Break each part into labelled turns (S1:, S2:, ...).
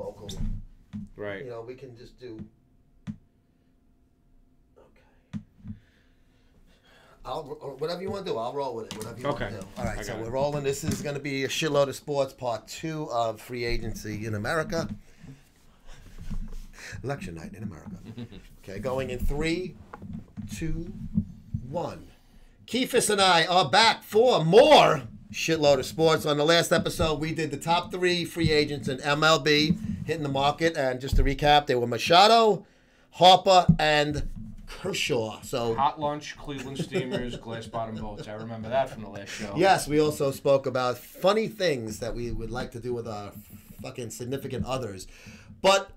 S1: local.
S2: Right.
S1: You know, we can just do. Whatever you want to do, I'll roll with it. Whatever you want to do. All right, so we're rolling. This is going to be a shitload of sports, part 2 of free agency in America. Election night in America. Okay, going in 3, 2, 1. Keefus and I are back for more shitload of sports. On the last episode, we did the top 3 free agents in MLB hitting the market, and just to recap, they were Machado, Harper, and Kershaw. So
S2: hot lunch, Cleveland Steamers, glass bottom boats. I remember that from the last show.
S1: Yes, we also spoke about funny things that we would like to do with our fucking significant others. But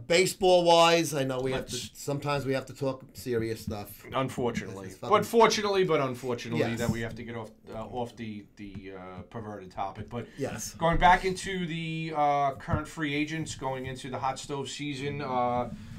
S1: baseball wise, I know sometimes we have to talk serious stuff.
S2: Unfortunately, unfortunately,
S1: yes.
S2: that we have to get off the perverted topic. But
S1: yes,
S2: going back into the current free agents, going into the hot stove season.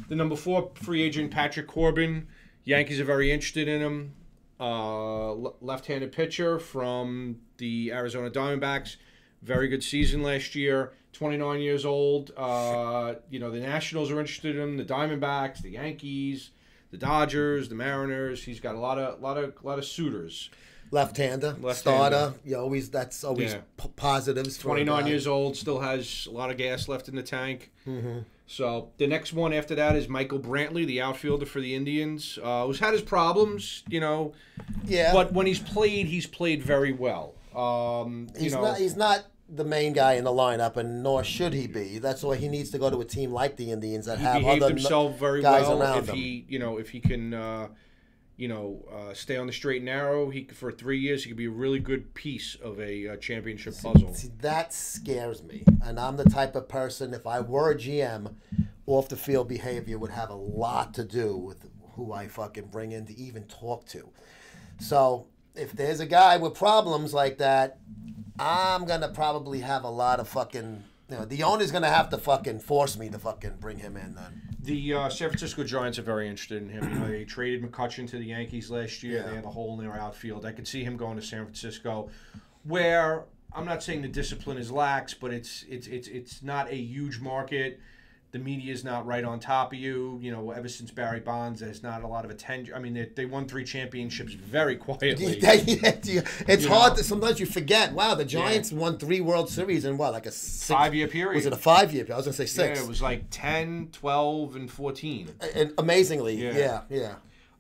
S2: The number 4 free agent, Patrick Corbin. Yankees are very interested in him. Left-handed pitcher from the Arizona Diamondbacks. Very good season last year. 29 years old. The Nationals are interested in him. The Diamondbacks, the Yankees, the Dodgers, the Mariners. He's got a lot of suitors.
S1: Left-hander, starter. That's always positives.
S2: 29 years old, still has a lot of gas left in the tank.
S1: Mm-hmm.
S2: So the next one after that is Michael Brantley, the outfielder for the Indians, who's had his problems,
S1: Yeah.
S2: But when he's played very well.
S1: He's not the main guy in the lineup, and nor should he be. That's why he needs to go to a team like the Indians that have other
S2: himself very
S1: guys
S2: well.
S1: around
S2: if he, if he can, stay on the straight and narrow, for 3 years he could be a really good piece of a championship puzzle.
S1: See, that scares me, and I'm the type of person. If I were a GM, off the field behavior would have a lot to do with who I fucking bring in to even talk to. So if there's a guy with problems like that, I'm gonna probably have a lot of fucking. The owner's gonna have to fucking force me to fucking bring him in then.
S2: The San Francisco Giants are very interested in him. They traded McCutchen to the Yankees last year.
S1: Yeah.
S2: They had a hole in their outfield. I could see him going to San Francisco, where I'm not saying the discipline is lax, but it's not a huge market. The media is not right on top of you. Ever since Barry Bonds, there's not a lot of attention. I mean, they won 3 championships very quietly.
S1: It's hard. Sometimes you forget. Wow, the Giants won 3 World Series in what, like a
S2: 5-year period?
S1: Was it a 5-year period? I was going to say 6.
S2: Yeah, it was like 10, 12, and 14.
S1: And amazingly, yeah.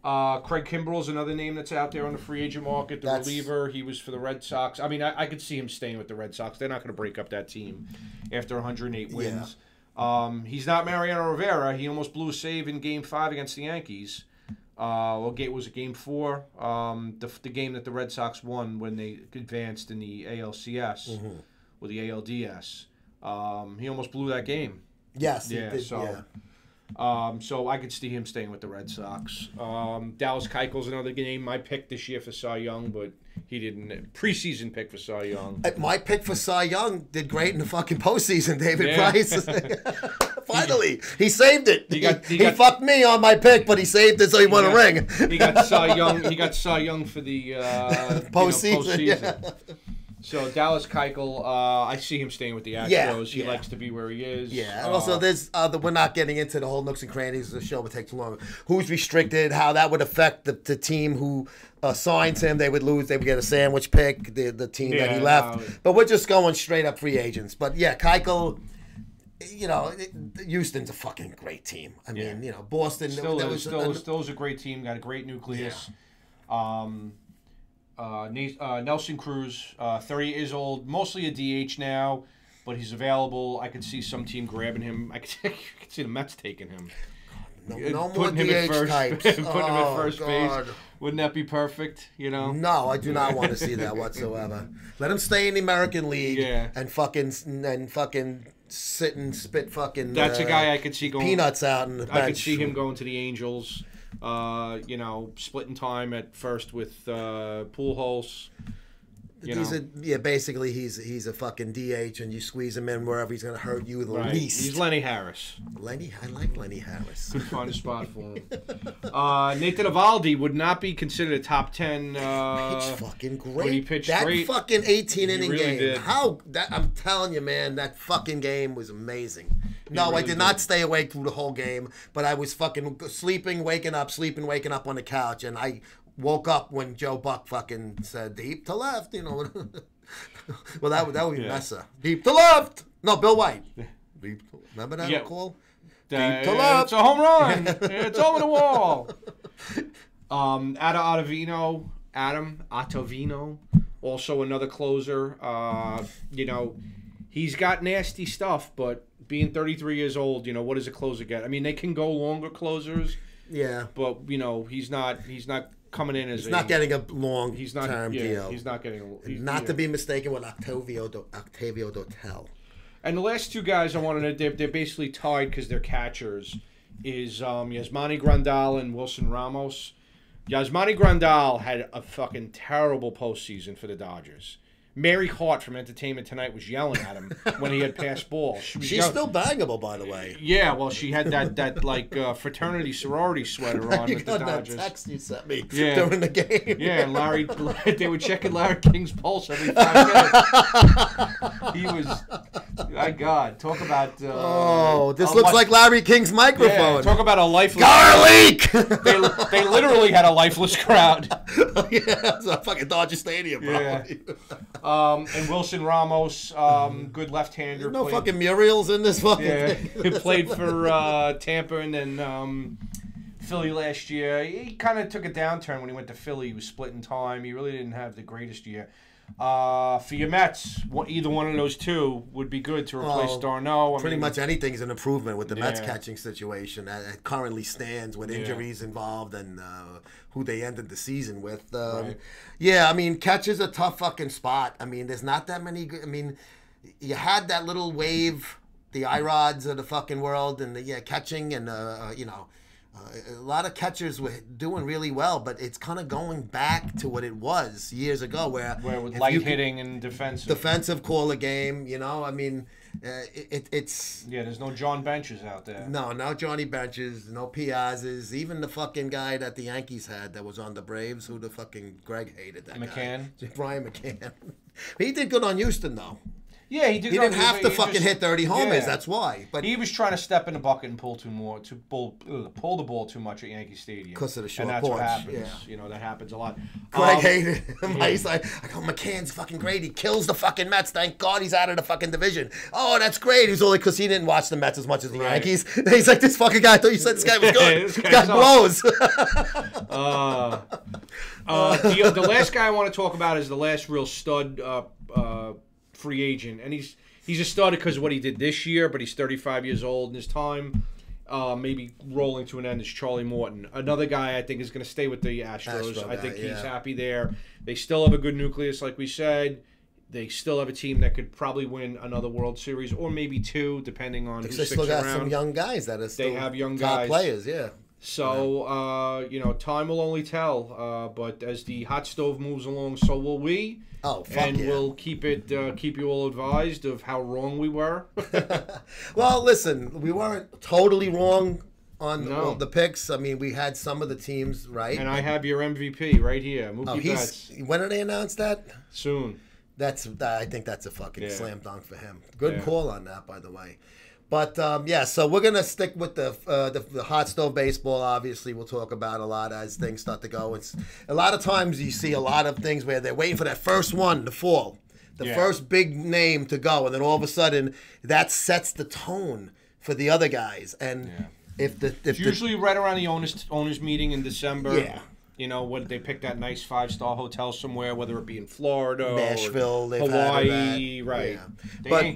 S2: Craig Kimbrell's another name that's out there on the free agent market. The reliever, he was for the Red Sox. I mean, I could see him staying with the Red Sox. They're not going to break up that team after 108 wins.
S1: Yeah.
S2: He's not Mariano Rivera. He almost blew a save in Game 5 against the Yankees. Was it Game 4? The game that the Red Sox won when they advanced in the ALCS or the ALDS. He almost blew that game.
S1: Yes.
S2: Yeah. So I could see him staying with the Red Sox. Dallas Keuchel's another name. My pick this year for Cy Young, but he didn't. Preseason pick for Cy Young.
S1: My pick for Cy Young did great in the fucking postseason. David Price. Finally, he saved it. He fucked me on my pick, but he saved it, so he won a ring.
S2: He got Cy Young. He got Cy Young for the postseason. Yeah. So Dallas Keuchel, I see him staying with the Astros. He likes to be where he is.
S1: Yeah, and also there's we're not getting into the whole nooks and crannies. The show would take too long. Who's restricted? How that would affect the team who signs him? They would lose. They would get a sandwich pick. The team that he left. But we're just going straight up free agents. But yeah, Keuchel. Houston's a fucking great team. I mean, Boston
S2: still is a great team. Got a great nucleus. Yeah. Nelson Cruz, 30 years old, mostly a DH now, but he's available. I could see some team grabbing him. I could see the Mets taking him.
S1: No more DH types.
S2: Putting him at first base. Wouldn't that be perfect?
S1: No, I do not want to see that whatsoever. Let him stay in the American League and fucking sit and spit fucking.
S2: That's a guy I could see going
S1: peanuts out in the bench.
S2: I could see him going to the Angels. Splitting time at first with Pujols. You know?
S1: Basically he's a fucking DH, and you squeeze him in wherever he's gonna hurt you the least.
S2: He's Lenny Harris.
S1: I like Lenny Harris.
S2: Could find a spot for him. Nathan Eovaldi would not be considered a top 10.
S1: It's fucking great.
S2: When he pitched
S1: that
S2: great,
S1: fucking 18-inning
S2: really
S1: game.
S2: did.
S1: I'm telling you, man, that fucking game was amazing. No,
S2: really
S1: I did not stay awake through the whole game, but I was fucking sleeping, waking up on the couch, and I woke up when Joe Buck fucking said deep to left, you know. Well, that would be Messa. Deep to left. No, Bill White. Remember that call? Deep to left.
S2: It's a home run. It's over the wall. Adam Ottavino, also another closer. You know, he's got nasty stuff, but being 33 years old, you know, what does a closer get? I mean, they can go longer closers.
S1: Yeah.
S2: But, you know, he's not coming in as
S1: not getting a long-term deal.
S2: He's not getting
S1: to be mistaken with Octavio Dotel.
S2: And the last two guys I wanted to, they're basically tied because they're catchers, is Yasmani Grandal and Wilson Ramos. Yasmani Grandal had a fucking terrible postseason for the Dodgers. Mary Hart from Entertainment Tonight was yelling at him when he had passed balls.
S1: She's still bangable, by the way.
S2: Yeah, well, she had that like fraternity sorority sweater on with the Dodgers.
S1: That text you sent me during the game.
S2: Yeah, and they were checking Larry King's pulse every 5 minutes. He was, my God, talk about.
S1: This looks like Larry King's microphone.
S2: Yeah, talk about a lifeless
S1: garlic.
S2: They literally had a lifeless crowd.
S1: Yeah, it's a fucking Dodger Stadium, probably.
S2: Yeah. And Wilson Ramos, good left-hander.
S1: No fucking Muriel's in this fucking thing.
S2: He played for Tampa and then Philly last year. He kind of took a downturn when he went to Philly. He was splitting time. He really didn't have the greatest year. For your Mets, either one of those two would be good to replace Darno.
S1: Pretty much anything's an improvement with the Mets catching situation as it currently stands, with injuries involved and who they ended the season with. Yeah, I mean, catch is a tough fucking spot. I mean, there's not that many good. I mean, you had that little wave, the Irods of the fucking world, and catching, and you know. A lot of catchers were doing really well, but it's kind of going back to what it was years ago, where
S2: with light hitting and
S1: defensive call a game. You know, I mean, it's
S2: there's no John Benches out there.
S1: No Johnny Benches, no Piazzas, even the fucking guy that the Yankees had that was on the Braves, who the fucking Greg hated that
S2: McCann.
S1: guy. Brian McCann. He did good on Houston though.
S2: Yeah, he did.
S1: He didn't have to fucking hit 30 homers. That's why. But
S2: he was trying to step in the bucket and pull the ball too much at Yankee Stadium.
S1: Because of the short
S2: and that's
S1: porch.
S2: what happens.
S1: Yeah.
S2: You know, that happens a lot.
S1: Greg hated him. He's like, McCann's fucking great. He kills the fucking Mets. Thank God he's out of the fucking division. Oh, that's great. He's only because he didn't watch the Mets as much as the Yankees. He's like, this fucking guy. I thought you said this guy was good. This guy blows.
S2: The last guy I want to talk about is the last real stud free agent, and he's a stud because of what he did this year, but he's 35 years old in his time. Maybe rolling to an end is Charlie Morton. Another guy I think is going to stay with the Astros. I think he's happy there. They still have a good nucleus, like we said. They still have a team that could probably win another World Series or maybe two, depending on who sticks around. They still got
S1: some young guys that are still top players, yeah.
S2: So, you know, time will only tell. But as the hot stove moves along, so will we.
S1: Oh, fuck
S2: and
S1: yeah.
S2: we'll keep you all advised of how wrong we were.
S1: Well, listen, we weren't totally wrong on the picks. I mean, we had some of the teams right.
S2: And I have your MVP right here, Mookie Betts.
S1: When did they announce that?
S2: Soon.
S1: I think that's a fucking slam dunk for him. Good call on that, by the way. But, so we're going to stick with the hot stove baseball. Obviously, we'll talk about a lot as things start to go. It's a lot of times you see a lot of things where they're waiting for that first one to fall, the first big name to go, and then all of a sudden that sets the tone for the other guys. And it's
S2: usually right around the owners meeting in December.
S1: Yeah.
S2: You know, when they pick that nice 5-star hotel somewhere, whether it be in Florida,
S1: Nashville,
S2: or Hawaii, right? Yeah.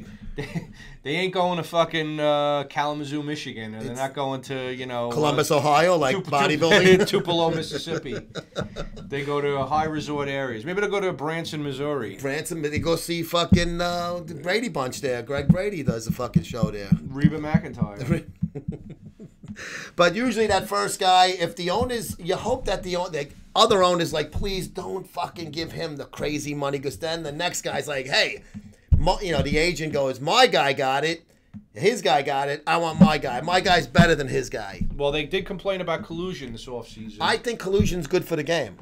S2: They ain't going to fucking Kalamazoo, Michigan, and they're not going to
S1: Columbus, Ohio, like bodybuilding,
S2: Tupelo, Mississippi. They go to high resort areas. Maybe they'll go to Branson, Missouri.
S1: They go see fucking the Brady Bunch there. Greg Brady does a fucking show there.
S2: Reba McEntire.
S1: But usually that first guy, if the owners, you hope that other owners like, please don't fucking give him the crazy money, because then the next guy's like, hey, the agent goes, my guy got it. His guy got it. I want my guy. My guy's better than his guy.
S2: Well, they did complain about collusion this offseason.
S1: I think collusion's good for the game.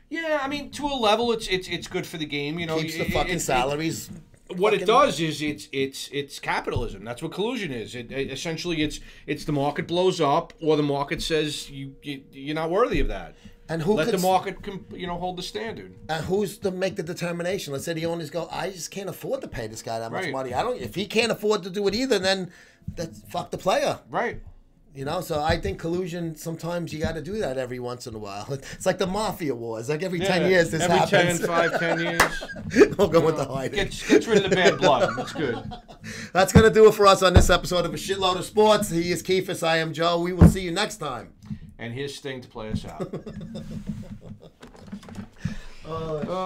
S2: Yeah, I mean, to a level, it's good for the game.
S1: Keeps the fucking salaries.
S2: What it does is it's capitalism. That's what collusion is. Essentially it's the market blows up, or the market says you're not worthy of that.
S1: And who
S2: let the market hold the standard?
S1: And who's to make the determination? Let's say the owners go, I just can't afford to pay this guy that much money. If he can't afford to do it either, then that's fuck the player.
S2: Right.
S1: So I think collusion, sometimes you got to do that every once in a while. It's like the mafia wars. Like every 10 years this happens.
S2: Every 10 years.
S1: We'll go with the hiding.
S2: Gets rid of the bad blood. That's good.
S1: That's going to do it for us on this episode of A Shitload of Sports. He is Keefus. I am Joe. We will see you next time.
S2: And here's Sting to play us out.